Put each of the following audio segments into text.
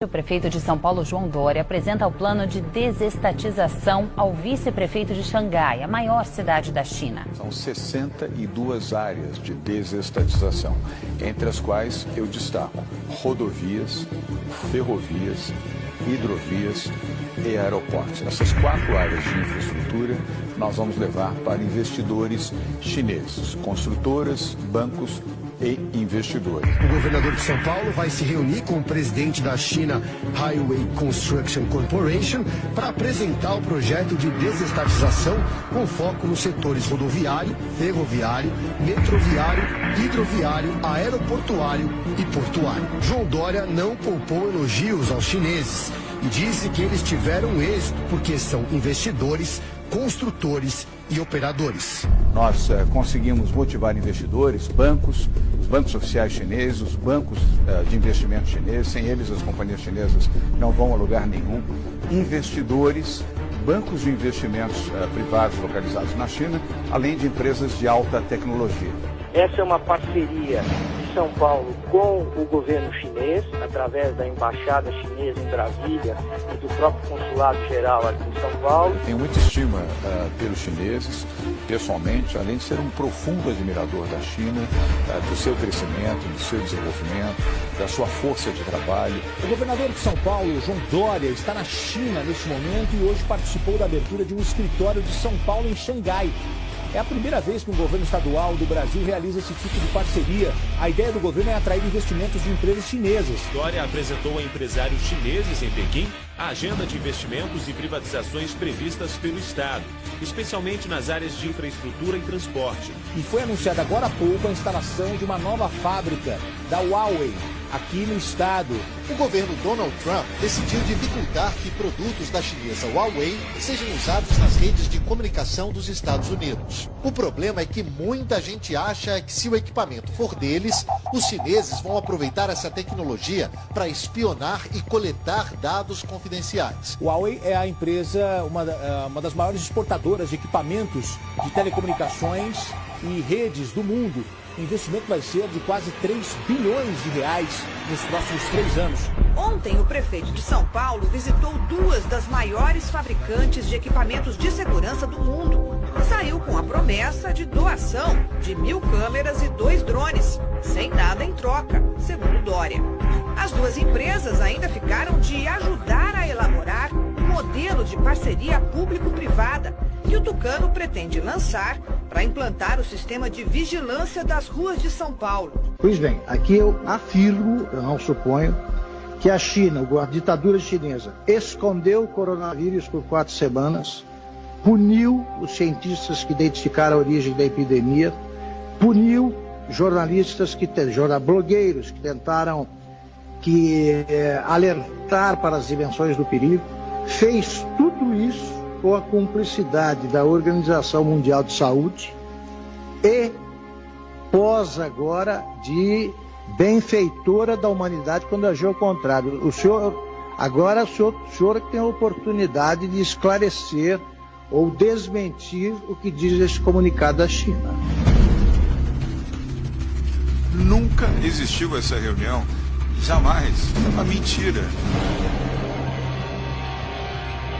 O prefeito de São Paulo, João Dória, apresenta o plano de desestatização ao vice-prefeito de Xangai, a maior cidade da China. São 62 áreas de desestatização, entre as quais eu destaco rodovias, ferrovias, hidrovias e aeroportos. Essas 4 áreas de infraestrutura nós vamos levar para investidores chineses, construtoras, bancos e investidores. O governador de São Paulo vai se reunir com o presidente da China Highway Construction Corporation para apresentar o projeto de desestatização com foco nos setores rodoviário, ferroviário, metroviário, hidroviário, aeroportuário e portuário. João Dória não poupou elogios aos chineses e disse que eles tiveram êxito porque são investidores, construtores e operadores. Nós conseguimos motivar investidores, bancos, os bancos oficiais chineses, os bancos de investimento chineses, sem eles as companhias chinesas não vão a lugar nenhum, investidores, bancos de investimentos privados localizados na China, além de empresas de alta tecnologia. Essa é uma parceria de São Paulo com o governo chinês, através da embaixada chinesa em Brasília e do próprio consulado geral aqui em São Paulo. Tenho muita estima pelos chineses, pessoalmente, além de ser um profundo admirador da China, do seu crescimento, do seu desenvolvimento, da sua força de trabalho. O governador de São Paulo, João Dória, está na China neste momento e hoje participou da abertura de um escritório de São Paulo em Xangai. É a primeira vez que um governo estadual do Brasil realiza esse tipo de parceria. A ideia do governo é atrair investimentos de empresas chinesas. Dória apresentou a empresários chineses em Pequim a agenda de investimentos e privatizações previstas pelo Estado, especialmente nas áreas de infraestrutura e transporte. E foi anunciada agora há pouco a instalação de uma nova fábrica da Huawei aqui no estado. O governo Donald Trump decidiu dificultar que produtos da chinesa Huawei sejam usados nas redes de comunicação dos Estados Unidos. O problema é que muita gente acha que se o equipamento for deles, os chineses vão aproveitar essa tecnologia para espionar e coletar dados confidenciais. Huawei é a empresa, uma das maiores exportadoras de equipamentos de telecomunicações e redes do mundo. O investimento vai ser de quase 3 bilhões de reais nos próximos 3 anos. Ontem, o prefeito de São Paulo visitou 2 das maiores fabricantes de equipamentos de segurança do mundo. Saiu com a promessa de doação de 1.000 câmeras e 2 drones, sem nada em troca, segundo Dória. As 2 empresas ainda ficaram de ajudar a elaborar um modelo de parceria público-privada que o tucano pretende lançar para implantar o sistema de vigilância das ruas de São Paulo. Pois bem, aqui eu afirmo, eu não suponho, que a China, a ditadura chinesa, escondeu o coronavírus por 4 semanas, puniu os cientistas que identificaram a origem da epidemia, puniu jornalistas, blogueiros que tentaram alertar para as dimensões do perigo, fez tudo isso com a cumplicidade da Organização Mundial de Saúde e pós agora de benfeitora da humanidade quando agiu ao contrário. O senhor tem a oportunidade de esclarecer ou desmentir o que diz esse comunicado da China. Nunca existiu essa reunião, jamais, é uma mentira.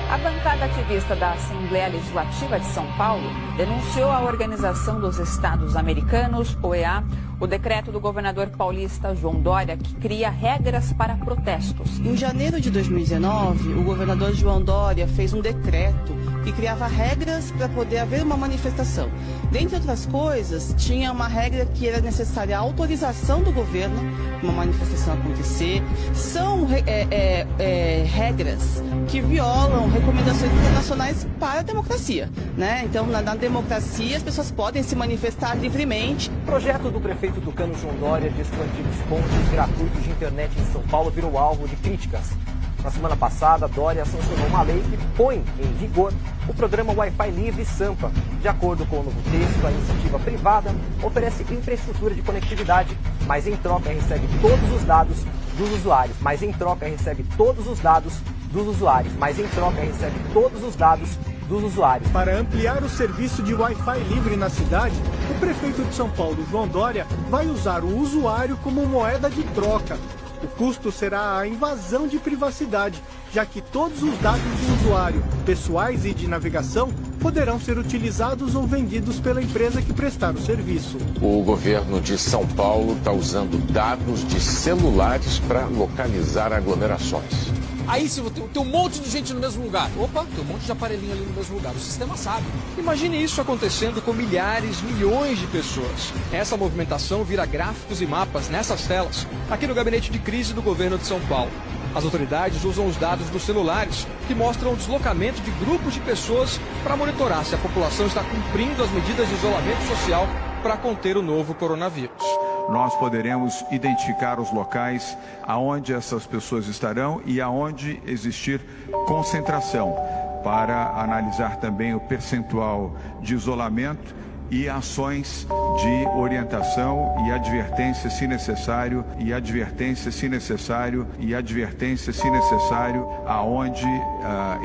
A bancada ativista da Assembleia Legislativa de São Paulo denunciou à Organização dos Estados Americanos, OEA, o decreto do governador paulista João Dória, que cria regras para protestos. Em janeiro de 2019, o governador João Dória fez um decreto que criava regras para poder haver uma manifestação. Dentre outras coisas, tinha uma regra que era necessária a autorização do governo para uma manifestação acontecer. São regras que violam recomendações internacionais para a democracia, né? Então, na democracia, as pessoas podem se manifestar livremente. O projeto do prefeito tucano João Dória de expandir os pontos gratuitos de internet em São Paulo virou alvo de críticas. Na semana passada, Dória sancionou uma lei que põe em vigor o programa Wi-Fi Livre Sampa. De acordo com o novo texto, a iniciativa privada oferece infraestrutura de conectividade, mas em troca recebe todos os dados dos usuários. Mas em troca recebe todos os dados dos usuários. Mas em troca recebe todos os dados dos usuários. Para ampliar o serviço de Wi-Fi livre na cidade, o prefeito de São Paulo, João Dória, vai usar o usuário como moeda de troca. O custo será a invasão de privacidade, já que todos os dados do usuário, pessoais e de navegação, poderão ser utilizados ou vendidos pela empresa que prestar o serviço. O governo de São Paulo está usando dados de celulares para localizar aglomerações. Aí se tem um monte de gente no mesmo lugar. Opa, tem um monte de aparelhinho ali no mesmo lugar. O sistema sabe. Imagine isso acontecendo com milhares, milhões de pessoas. Essa movimentação vira gráficos e mapas nessas telas, aqui no gabinete de crise do governo de São Paulo. As autoridades usam os dados dos celulares, que mostram o deslocamento de grupos de pessoas para monitorar se a população está cumprindo as medidas de isolamento social para conter o novo coronavírus. Nós poderemos identificar os locais aonde essas pessoas estarão e aonde existir concentração, para analisar também o percentual de isolamento e ações de orientação e advertência se necessário, aonde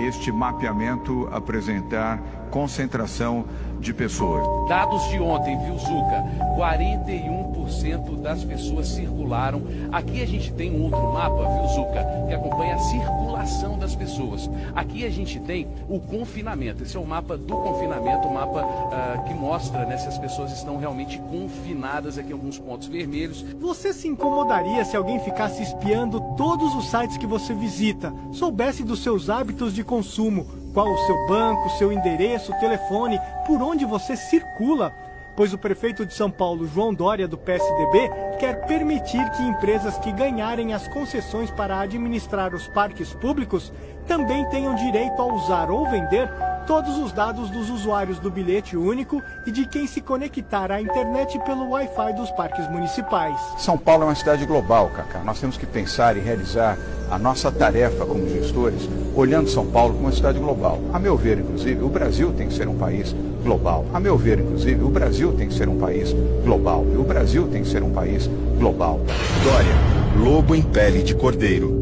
este mapeamento apresentar concentração de pessoas. Dados de ontem, viu, Zuca? 41% das pessoas circularam. Aqui a gente tem um outro mapa, viu, Zuca, que acompanha a circulação das pessoas. Aqui a gente tem o confinamento. Esse é o mapa do confinamento, o mapa que mostra, né, se as pessoas estão realmente confinadas aqui em alguns pontos vermelhos. Você se incomodaria se alguém ficasse espiando todos os sites que você visita, soubesse dos seus hábitos de consumo, qual o seu banco, seu endereço, telefone, por onde você circula? Pois o prefeito de São Paulo, João Dória, do PSDB, quer permitir que empresas que ganharem as concessões para administrar os parques públicos também tenham direito a usar ou vender todos os dados dos usuários do bilhete único e de quem se conectar à internet pelo Wi-Fi dos parques municipais. São Paulo é uma cidade global, Cacá. Nós temos que pensar e realizar a nossa tarefa como gestores, olhando São Paulo como uma cidade global. A meu ver, inclusive, o Brasil tem que ser um país global. A meu ver, inclusive, o Brasil tem que ser um país global. Dória, lobo em pele de cordeiro.